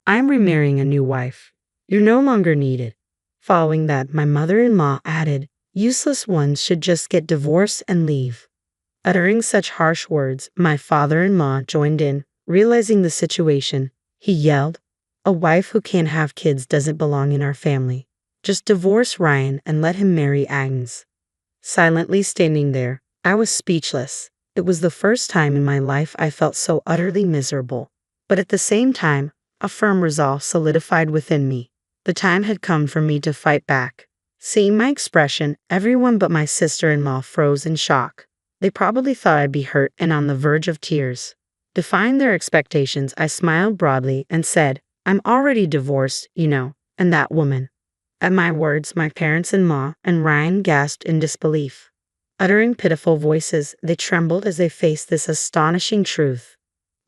I'm remarrying a new wife. You're no longer needed." Following that, my mother-in-law added, "Useless ones should just get divorced and leave." Uttering such harsh words, my father-in-law joined in, realizing the situation. He yelled, "A wife who can't have kids doesn't belong in our family. Just divorce Ryan and let him marry Agnes." Silently standing there, I was speechless. It was the first time in my life I felt so utterly miserable. But at the same time, a firm resolve solidified within me. The time had come for me to fight back. Seeing my expression, everyone but my sister-in-law froze in shock. They probably thought I'd be hurt and on the verge of tears. Defying their expectations, I smiled broadly and said, "I'm already divorced, you know, and that woman." At my words, my parents-in-law and Ryan gasped in disbelief. Uttering pitiful voices, they trembled as they faced this astonishing truth.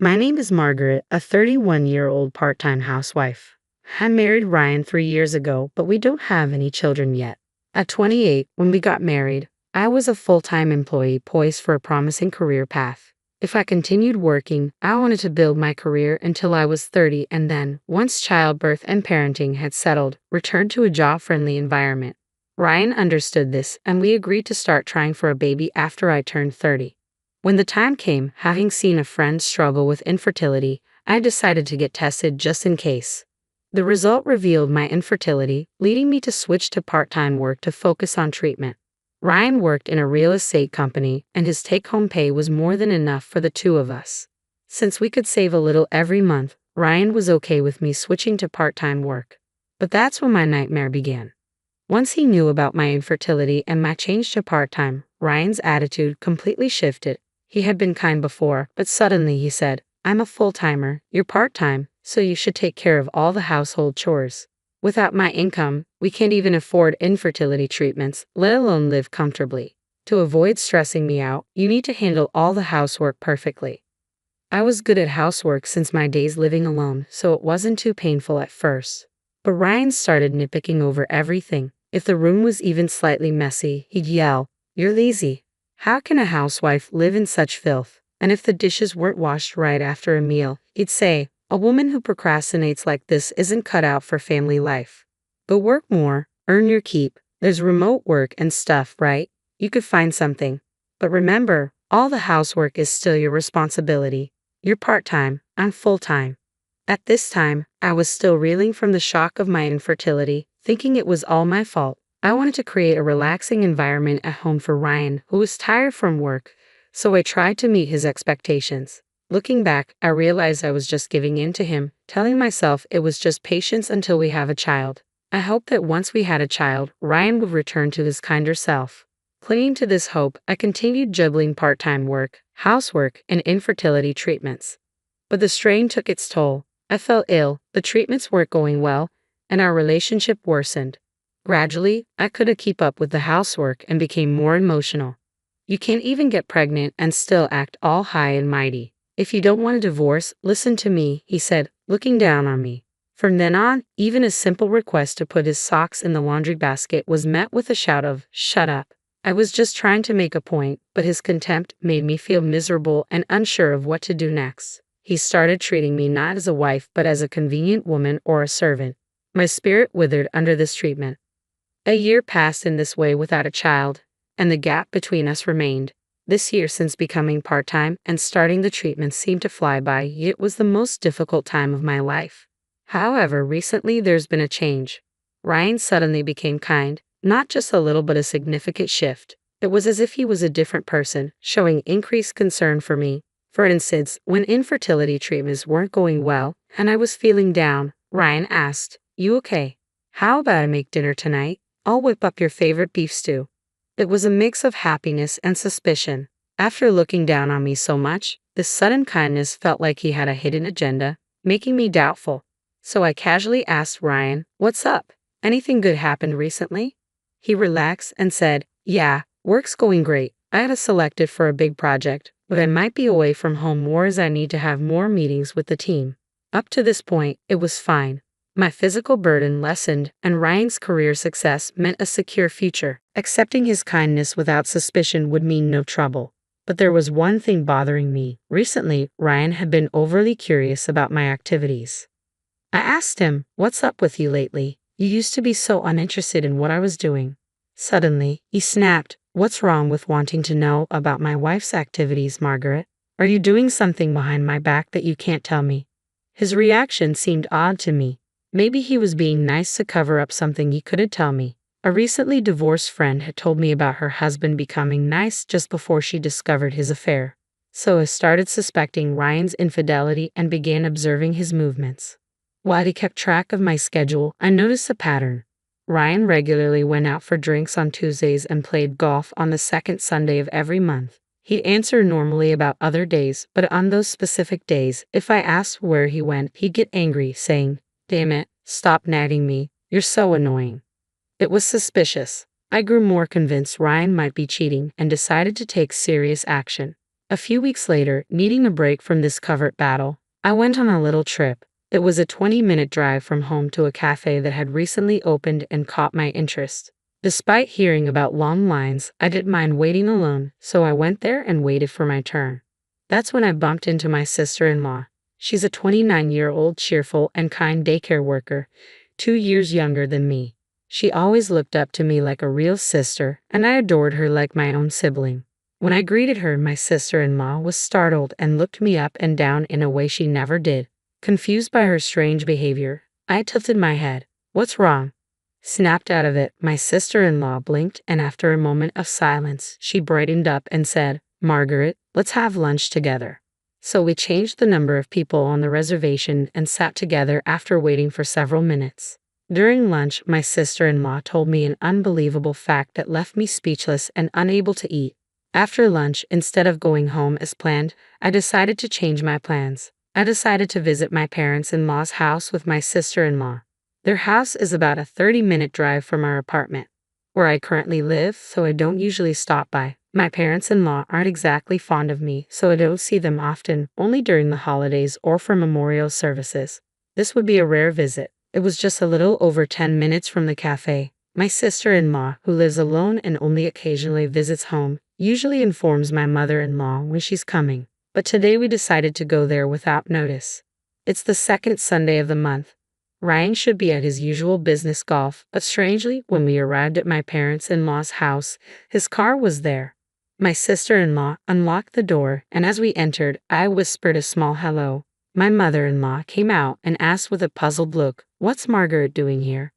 My name is Margaret, a 31-year-old part-time housewife. I married Ryan 3 years ago, but we don't have any children yet. At 28, when we got married, I was a full-time employee poised for a promising career path. If I continued working, I wanted to build my career until I was 30 and then, once childbirth and parenting had settled, return to a job-friendly environment. Ryan understood this, and we agreed to start trying for a baby after I turned 30. When the time came, having seen a friend struggle with infertility, I decided to get tested just in case. The result revealed my infertility, leading me to switch to part-time work to focus on treatment. Ryan worked in a real estate company, and his take-home pay was more than enough for the two of us. Since we could save a little every month, Ryan was okay with me switching to part-time work. But that's when my nightmare began. Once he knew about my infertility and my change to part-time, Ryan's attitude completely shifted. He had been kind before, but suddenly he said, "I'm a full-timer, you're part-time, so you should take care of all the household chores. Without my income, we can't even afford infertility treatments, let alone live comfortably. To avoid stressing me out, you need to handle all the housework perfectly." I was good at housework since my days living alone, so it wasn't too painful at first. But Ryan started nitpicking over everything. If the room was even slightly messy, he'd yell, "You're lazy. How can a housewife live in such filth?" And if the dishes weren't washed right after a meal, he'd say, "A woman who procrastinates like this isn't cut out for family life. But work more, earn your keep. There's remote work and stuff, right? You could find something. But remember, all the housework is still your responsibility. You're part-time, I'm full-time." At this time, I was still reeling from the shock of my infertility, thinking it was all my fault. I wanted to create a relaxing environment at home for Ryan, who was tired from work, so I tried to meet his expectations. Looking back, I realized I was just giving in to him, telling myself it was just patience until we have a child. I hoped that once we had a child, Ryan would return to his kinder self. Clinging to this hope, I continued juggling part-time work, housework, and infertility treatments. But the strain took its toll. I fell ill, the treatments weren't going well, and our relationship worsened. Gradually, I couldn't keep up with the housework and became more emotional. "You can't even get pregnant and still act all high and mighty. If you don't want a divorce, listen to me," he said, looking down on me. From then on, even a simple request to put his socks in the laundry basket was met with a shout of, "Shut up." I was just trying to make a point, but his contempt made me feel miserable and unsure of what to do next. He started treating me not as a wife but as a convenient woman or a servant. My spirit withered under this treatment. A year passed in this way without a child, and the gap between us remained. This year since becoming part-time and starting the treatment seemed to fly by, yet it was the most difficult time of my life. However, recently there's been a change. Ryan suddenly became kind, not just a little but a significant shift. It was as if he was a different person, showing increased concern for me. For instance, when infertility treatments weren't going well, and I was feeling down, Ryan asked, "You okay? How about I make dinner tonight? I'll whip up your favorite beef stew." It was a mix of happiness and suspicion. After looking down on me so much, this sudden kindness felt like he had a hidden agenda, making me doubtful. So I casually asked Ryan, "What's up? Anything good happened recently?" He relaxed and said, "Yeah, work's going great. I got selected for a big project, but I might be away from home more as I need to have more meetings with the team." Up to this point, it was fine. My physical burden lessened, and Ryan's career success meant a secure future. Accepting his kindness without suspicion would mean no trouble. But there was one thing bothering me. Recently, Ryan had been overly curious about my activities. I asked him, "What's up with you lately? You used to be so uninterested in what I was doing." Suddenly, he snapped, "What's wrong with wanting to know about my wife's activities, Margaret? Are you doing something behind my back that you can't tell me?" His reaction seemed odd to me. Maybe he was being nice to cover up something he couldn't tell me. A recently divorced friend had told me about her husband becoming nice just before she discovered his affair. So I started suspecting Ryan's infidelity and began observing his movements. While he kept track of my schedule, I noticed a pattern. Ryan regularly went out for drinks on Tuesdays and played golf on the second Sunday of every month. He'd answer normally about other days, but on those specific days, if I asked where he went, he'd get angry, saying, "Damn it, stop nagging me, you're so annoying." It was suspicious. I grew more convinced Ryan might be cheating and decided to take serious action. A few weeks later, needing a break from this covert battle, I went on a little trip. It was a 20-minute drive from home to a cafe that had recently opened and caught my interest. Despite hearing about long lines, I didn't mind waiting alone, so I went there and waited for my turn. That's when I bumped into my sister-in-law. She's a 29-year-old cheerful and kind daycare worker, 2 years younger than me. She always looked up to me like a real sister, and I adored her like my own sibling. When I greeted her, my sister-in-law was startled and looked me up and down in a way she never did. Confused by her strange behavior, I tilted my head. "What's wrong?" Snapped out of it, my sister-in-law blinked, and after a moment of silence, she brightened up and said, "Margaret, let's have lunch together." So we changed the number of people on the reservation and sat together after waiting for several minutes. During lunch, my sister-in-law told me an unbelievable fact that left me speechless and unable to eat. After lunch, instead of going home as planned, I decided to change my plans. I decided to visit my parents-in-law's house with my sister-in-law. Their house is about a 30-minute drive from our apartment, where I currently live, so I don't usually stop by. My parents-in-law aren't exactly fond of me, so I don't see them often, only during the holidays or for memorial services. This would be a rare visit. It was just a little over 10 minutes from the cafe. My sister-in-law, who lives alone and only occasionally visits home, usually informs my mother-in-law when she's coming. But today we decided to go there without notice. It's the second Sunday of the month. Ryan should be at his usual business golf, but strangely, when we arrived at my parents-in-law's house, his car was there. My sister-in-law unlocked the door, and as we entered, I whispered a small hello. My mother-in-law came out and asked with a puzzled look, "What's Margaret doing here?"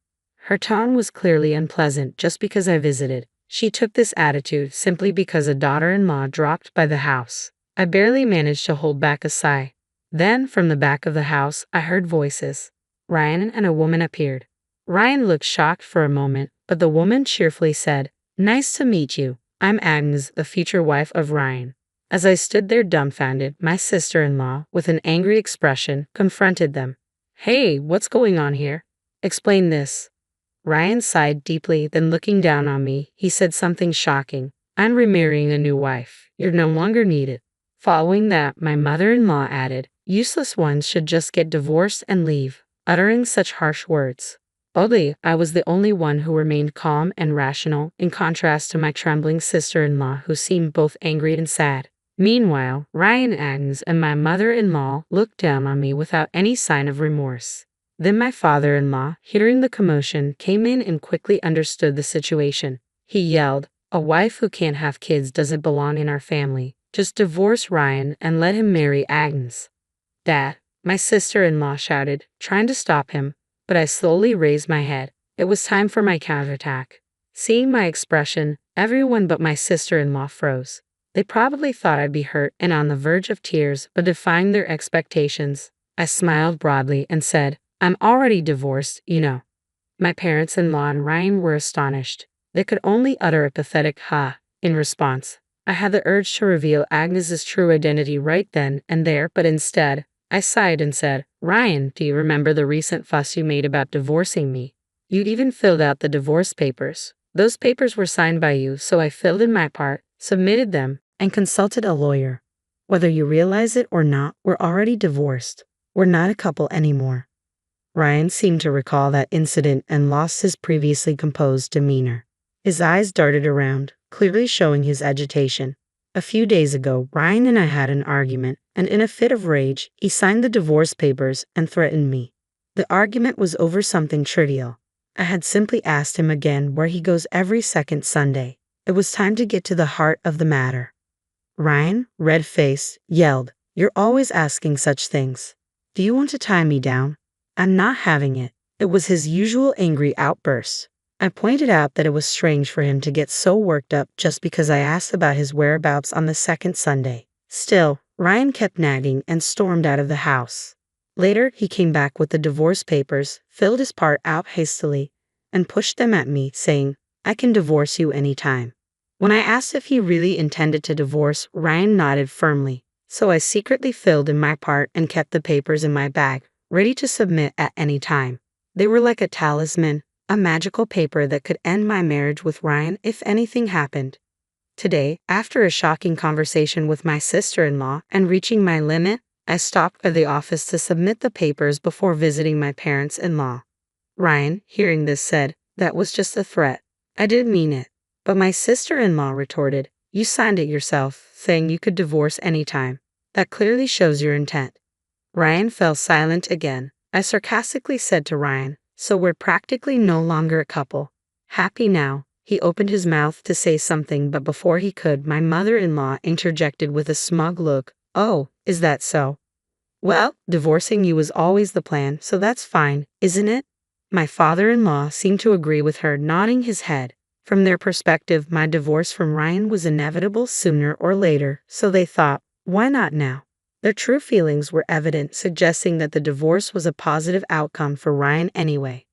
Her tone was clearly unpleasant just because I visited. She took this attitude simply because a daughter-in-law dropped by the house. I barely managed to hold back a sigh. Then, from the back of the house, I heard voices. Ryan and a woman appeared. Ryan looked shocked for a moment, but the woman cheerfully said, "Nice to meet you. I'm Agnes, the future wife of Ryan." As I stood there dumbfounded, my sister-in-law, with an angry expression, confronted them. "Hey, what's going on here? Explain this." Ryan sighed deeply, then looking down on me, he said something shocking. "I'm remarrying a new wife. You're no longer needed." Following that, my mother-in-law added, "Useless ones should just get divorced and leave," uttering such harsh words. Oddly, I was the only one who remained calm and rational, in contrast to my trembling sister-in-law who seemed both angry and sad. Meanwhile, Ryan, Agnes, and my mother-in-law looked down on me without any sign of remorse. Then my father-in-law, hearing the commotion, came in and quickly understood the situation. He yelled, "A wife who can't have kids doesn't belong in our family. Just divorce Ryan and let him marry Agnes." "Dad," my sister-in-law shouted, trying to stop him, but I slowly raised my head. It was time for my counterattack. Seeing my expression, everyone but my sister-in-law froze. They probably thought I'd be hurt and on the verge of tears, but defying their expectations, I smiled broadly and said, "I'm already divorced, you know." My parents-in-law and Ryan were astonished. They could only utter a pathetic "ha" in response. I had the urge to reveal Agnes's true identity right then and there, but instead, I sighed and said, "Ryan, do you remember the recent fuss you made about divorcing me? You'd even filled out the divorce papers. Those papers were signed by you, so I filled in my part, submitted them, and consulted a lawyer. Whether you realize it or not, we're already divorced. We're not a couple anymore." Ryan seemed to recall that incident and lost his previously composed demeanor. His eyes darted around, clearly showing his agitation. A few days ago, Ryan and I had an argument, and in a fit of rage, he signed the divorce papers and threatened me. The argument was over something trivial. I had simply asked him again where he goes every second Sunday. It was time to get to the heart of the matter. Ryan, red-faced, yelled, "You're always asking such things. Do you want to tie me down?" "I'm not having it." It was his usual angry outburst. I pointed out that it was strange for him to get so worked up just because I asked about his whereabouts on the second Sunday. Still, Ryan kept nagging and stormed out of the house. Later, he came back with the divorce papers, filled his part out hastily, and pushed them at me, saying, "I can divorce you anytime." When I asked if he really intended to divorce, Ryan nodded firmly, so I secretly filled in my part and kept the papers in my bag, ready to submit at any time. They were like a talisman, a magical paper that could end my marriage with Ryan if anything happened. Today, after a shocking conversation with my sister-in-law and reaching my limit, I stopped at the office to submit the papers before visiting my parents-in-law. Ryan, hearing this, said, "That was just a threat. I didn't mean it." But my sister-in-law retorted, "You signed it yourself, saying you could divorce anytime. That clearly shows your intent." Ryan fell silent again. I sarcastically said to Ryan, "So we're practically no longer a couple." Happy now, he opened his mouth to say something, but before he could, my mother-in-law interjected with a smug look. "Oh, is that so? Well, divorcing you was always the plan, so that's fine, isn't it?" My father-in-law seemed to agree with her, nodding his head. From their perspective, my divorce from Ryan was inevitable sooner or later, so they thought, why not now? Their true feelings were evident, suggesting that the divorce was a positive outcome for Ryan anyway.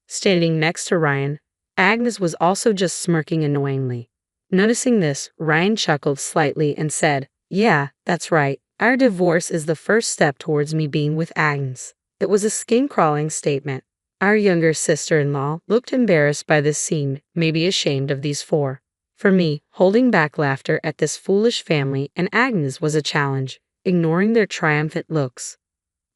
Standing next to Ryan, Agnes was also just smirking annoyingly. Noticing this, Ryan chuckled slightly and said, "Yeah, that's right. Our divorce is the first step towards me being with Agnes." It was a skin-crawling statement. Our younger sister-in-law looked embarrassed by this scene, maybe ashamed of these four. For me, holding back laughter at this foolish family and Agnes was a challenge, ignoring their triumphant looks.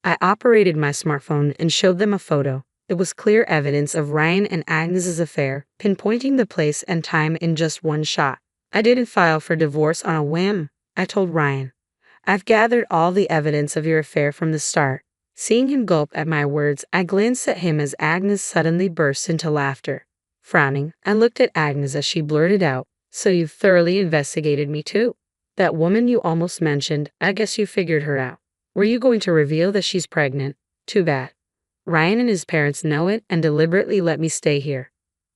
I operated my smartphone and showed them a photo. It was clear evidence of Ryan and Agnes's affair, pinpointing the place and time in just one shot. "I didn't file for divorce on a whim," I told Ryan. "I've gathered all the evidence of your affair from the start." Seeing him gulp at my words, I glanced at him as Agnes suddenly burst into laughter. Frowning, I looked at Agnes as she blurted out, "So you've thoroughly investigated me too? That woman you almost mentioned, I guess you figured her out. Were you going to reveal that she's pregnant? Too bad. Ryan and his parents know it and deliberately let me stay here."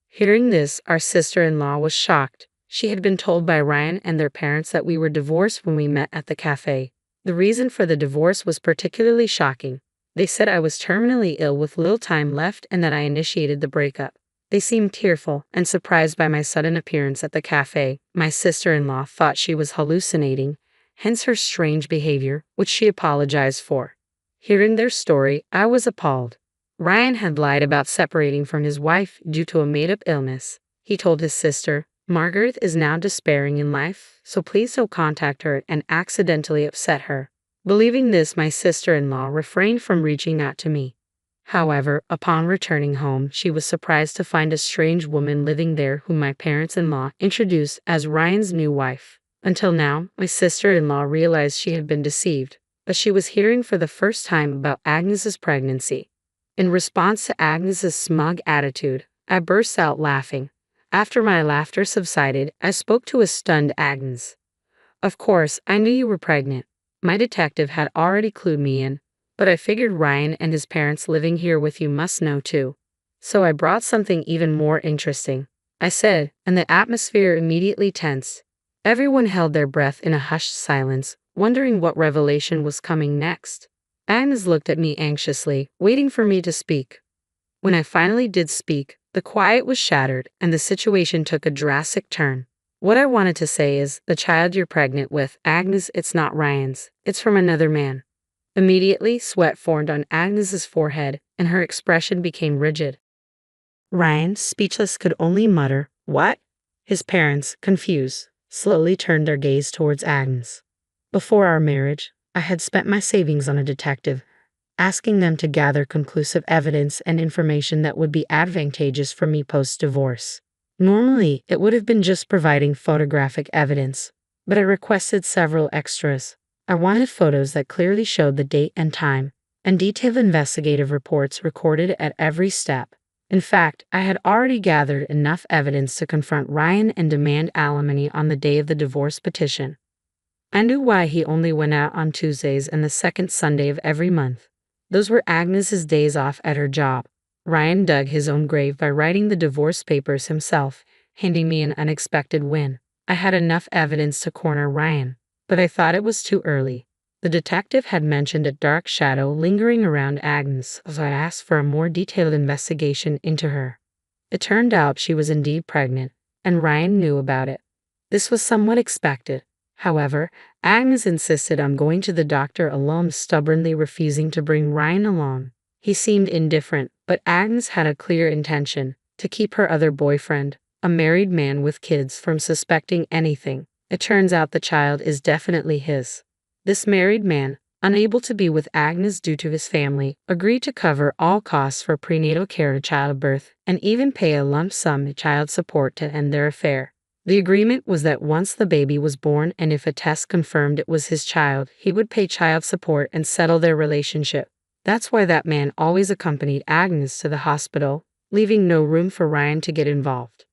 Hearing this, our sister-in-law was shocked. She had been told by Ryan and their parents that we were divorced when we met at the cafe. The reason for the divorce was particularly shocking. They said I was terminally ill with little time left and that I initiated the breakup. They seemed tearful and surprised by my sudden appearance at the cafe. My sister-in-law thought she was hallucinating, hence her strange behavior, which she apologized for. Hearing their story, I was appalled. Ryan had lied about separating from his wife due to a made-up illness. He told his sister, "Margaret is now despairing in life, so please don't contact her and accidentally upset her." Believing this, my sister-in-law refrained from reaching out to me. However, upon returning home, she was surprised to find a strange woman living there whom my parents-in-law introduced as Ryan's new wife. Until now, my sister-in-law realized she had been deceived, but she was hearing for the first time about Agnes's pregnancy. In response to Agnes's smug attitude, I burst out laughing. After my laughter subsided, I spoke to a stunned Agnes. "Of course, I knew you were pregnant. My detective had already clued me in, but I figured Ryan and his parents living here with you must know too. So I brought something even more interesting," I said, and the atmosphere immediately tensed. Everyone held their breath in a hushed silence, wondering what revelation was coming next. Agnes looked at me anxiously, waiting for me to speak. When I finally did speak, the quiet was shattered and the situation took a drastic turn. "What I wanted to say is, the child you're pregnant with, Agnes, it's not Ryan's. It's from another man." Immediately, sweat formed on Agnes's forehead, and her expression became rigid. Ryan, speechless, could only mutter, "What?" His parents, confused, slowly turned their gaze towards Agnes. Before our marriage, I had spent my savings on a detective, asking them to gather conclusive evidence and information that would be advantageous for me post-divorce. Normally, it would have been just providing photographic evidence, but I requested several extras. I wanted photos that clearly showed the date and time, and detailed investigative reports recorded at every step. In fact, I had already gathered enough evidence to confront Ryan and demand alimony on the day of the divorce petition. I knew why he only went out on Tuesdays and the second Sunday of every month. Those were Agnes's days off at her job. Ryan dug his own grave by writing the divorce papers himself, handing me an unexpected win. I had enough evidence to corner Ryan, but I thought it was too early. The detective had mentioned a dark shadow lingering around Agnes, so I asked for a more detailed investigation into her. It turned out she was indeed pregnant, and Ryan knew about it. This was somewhat expected. However, Agnes insisted on going to the doctor alone, stubbornly refusing to bring Ryan along. He seemed indifferent, but Agnes had a clear intention: to keep her other boyfriend, a married man with kids, from suspecting anything. It turns out the child is definitely his. This married man, unable to be with Agnes due to his family, agreed to cover all costs for prenatal care to childbirth and even pay a lump sum in child support to end their affair. The agreement was that once the baby was born and if a test confirmed it was his child, he would pay child support and settle their relationship. That's why that man always accompanied Agnes to the hospital, leaving no room for Ryan to get involved.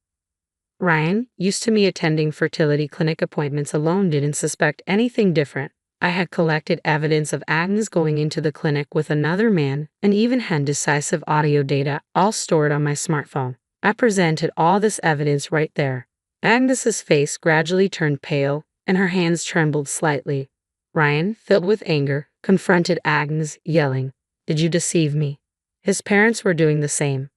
Ryan, used to me attending fertility clinic appointments alone, didn't suspect anything different. I had collected evidence of Agnes going into the clinic with another man and even had decisive audio data, all stored on my smartphone. I presented all this evidence right there. Agnes's face gradually turned pale, and her hands trembled slightly. Ryan, filled with anger, confronted Agnes, yelling, "Did you deceive me?" His parents were doing the same.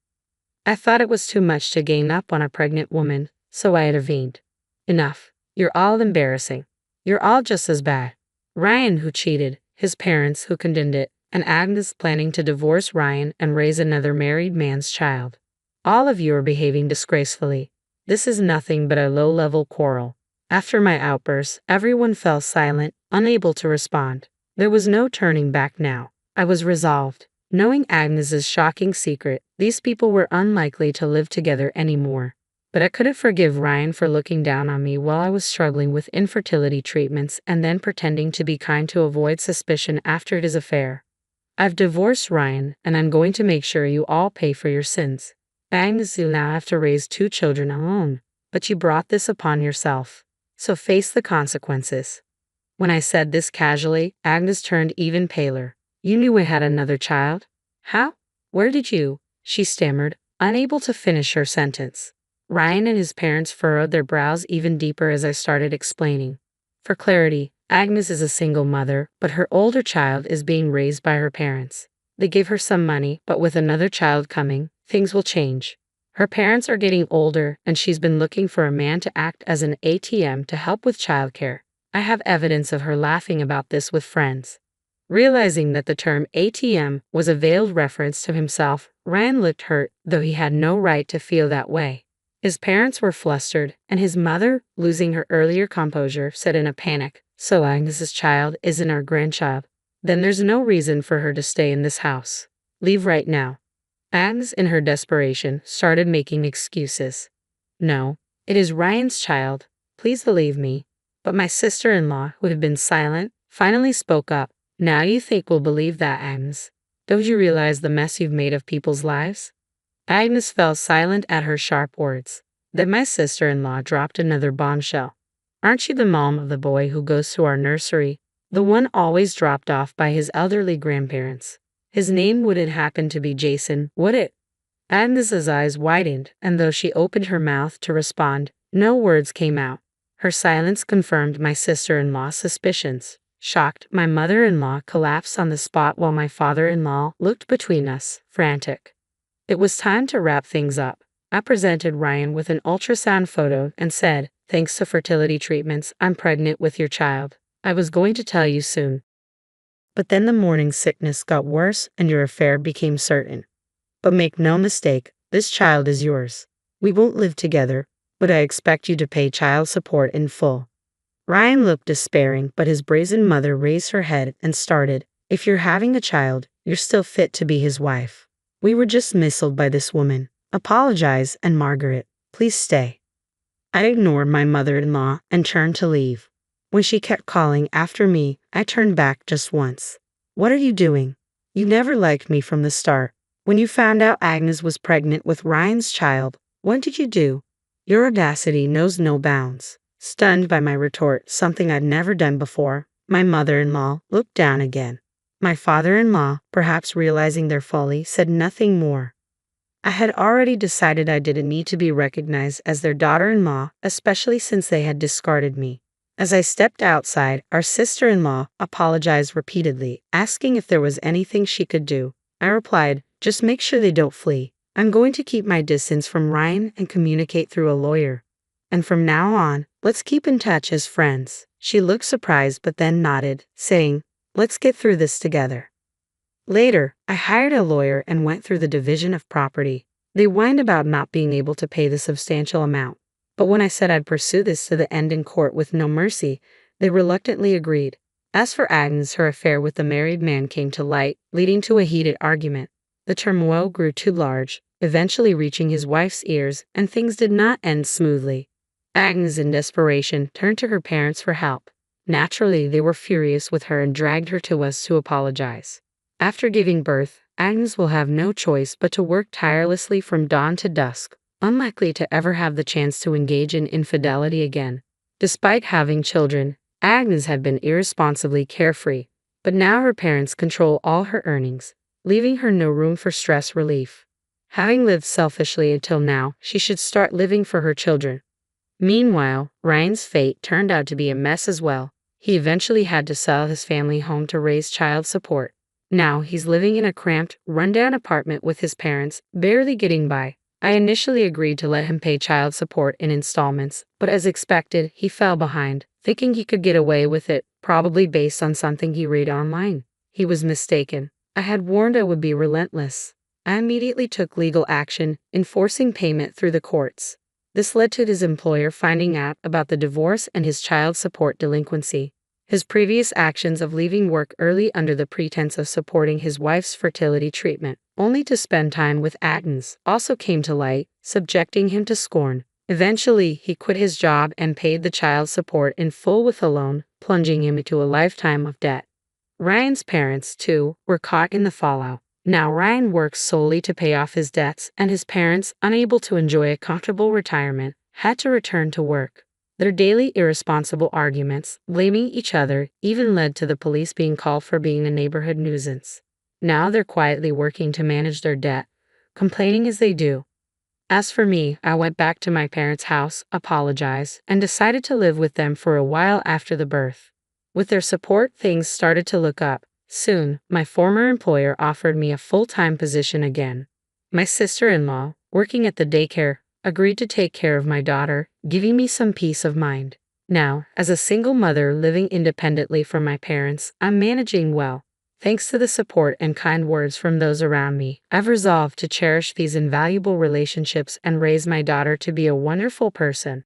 I thought it was too much to gang up on a pregnant woman, so I intervened. "Enough. You're all embarrassing. You're all just as bad." Ryan, who cheated, his parents, who condoned it, and Agnes planning to divorce Ryan and raise another married man's child. All of you are behaving disgracefully. This is nothing but a low-level quarrel. After my outburst, everyone fell silent, unable to respond. There was no turning back now. I was resolved. Knowing Agnes's shocking secret, these people were unlikely to live together anymore. But I couldn't forgive Ryan for looking down on me while I was struggling with infertility treatments and then pretending to be kind to avoid suspicion after his affair. I've divorced Ryan, and I'm going to make sure you all pay for your sins. Agnes, you now have to raise 2 children alone, but you brought this upon yourself. So face the consequences. When I said this casually, Agnes turned even paler. "You knew I had another child? How? Where did you?" she stammered, unable to finish her sentence. Ryan and his parents furrowed their brows even deeper as I started explaining. For clarity, Agnes is a single mother, but her older child is being raised by her parents. They give her some money, but with another child coming, things will change. Her parents are getting older, and she's been looking for a man to act as an ATM to help with childcare. I have evidence of her laughing about this with friends. Realizing that the term ATM was a veiled reference to himself, Ryan looked hurt, though he had no right to feel that way. His parents were flustered, and his mother, losing her earlier composure, said in a panic, "So Agnes's child isn't our grandchild? Then there's no reason for her to stay in this house. Leave right now." Agnes, in her desperation, started making excuses. "No, it is Ryan's child. Please believe me." But my sister-in-law, who had been silent, finally spoke up. "Now you think we'll believe that, Agnes? Don't you realize the mess you've made of people's lives?" Agnes fell silent at her sharp words. Then my sister-in-law dropped another bombshell. "Aren't you the mom of the boy who goes to our nursery? The one always dropped off by his elderly grandparents. His name wouldn't happen to be Jason, would it?" Agnes's eyes widened, and though she opened her mouth to respond, no words came out. Her silence confirmed my sister-in-law's suspicions. Shocked, my mother-in-law collapsed on the spot while my father-in-law looked between us, frantic. It was time to wrap things up. I presented Ryan with an ultrasound photo and said, "Thanks to fertility treatments, I'm pregnant with your child. I was going to tell you soon. But then the morning sickness got worse and your affair became certain. But make no mistake, this child is yours. We won't live together, but I expect you to pay child support in full." Ryan looked despairing, but his brazen mother raised her head and started, "If you're having a child, you're still fit to be his wife. We were just misled by this woman. Apologize, and Margaret, please stay." I ignored my mother-in-law and turned to leave. When she kept calling after me, I turned back just once. "What are you doing?" You never liked me from the start. When you found out Agnes was pregnant with Ryan's child, what did you do? Your audacity knows no bounds. Stunned by my retort, something I'd never done before, my mother-in-law looked down again. My father-in-law, perhaps realizing their folly, said nothing more. I had already decided I didn't need to be recognized as their daughter-in-law, especially since they had discarded me. As I stepped outside, our sister-in-law apologized repeatedly, asking if there was anything she could do. I replied, just make sure they don't flee. I'm going to keep my distance from Ryan and communicate through a lawyer. And from now on, let's keep in touch as friends. She looked surprised but then nodded, saying, let's get through this together. Later, I hired a lawyer and went through the division of property. They whined about not being able to pay the substantial amount. But when I said I'd pursue this to the end in court with no mercy, they reluctantly agreed. As for Agnes, her affair with the married man came to light, leading to a heated argument. The turmoil grew too large, eventually reaching his wife's ears, and things did not end smoothly. Agnes, in desperation, turned to her parents for help. Naturally, they were furious with her and dragged her to us to apologize. After giving birth, Agnes will have no choice but to work tirelessly from dawn to dusk, unlikely to ever have the chance to engage in infidelity again. Despite having children, Agnes had been irresponsibly carefree, but now her parents control all her earnings, leaving her no room for stress relief. Having lived selfishly until now, she should start living for her children. Meanwhile, Ryan's fate turned out to be a mess as well. He eventually had to sell his family home to raise child support. Now he's living in a cramped, rundown apartment with his parents, barely getting by. I initially agreed to let him pay child support in installments, but as expected, he fell behind, thinking he could get away with it, probably based on something he read online. He was mistaken. I had warned I would be relentless. I immediately took legal action, enforcing payment through the courts. This led to his employer finding out about the divorce and his child support delinquency. His previous actions of leaving work early under the pretense of supporting his wife's fertility treatment, only to spend time with Agnes, also came to light, subjecting him to scorn. Eventually, he quit his job and paid the child support in full with a loan, plunging him into a lifetime of debt. Ryan's parents, too, were caught in the fallout. Now Ryan works solely to pay off his debts, and his parents, unable to enjoy a comfortable retirement, had to return to work. Their daily irresponsible arguments, blaming each other, even led to the police being called for being a neighborhood nuisance. Now they're quietly working to manage their debt, complaining as they do. As for me, I went back to my parents' house, apologized, and decided to live with them for a while after the birth. With their support, things started to look up. Soon, my former employer offered me a full-time position again. My sister-in-law, working at the daycare, agreed to take care of my daughter, giving me some peace of mind. Now, as a single mother living independently from my parents, I'm managing well. Thanks to the support and kind words from those around me, I've resolved to cherish these invaluable relationships and raise my daughter to be a wonderful person.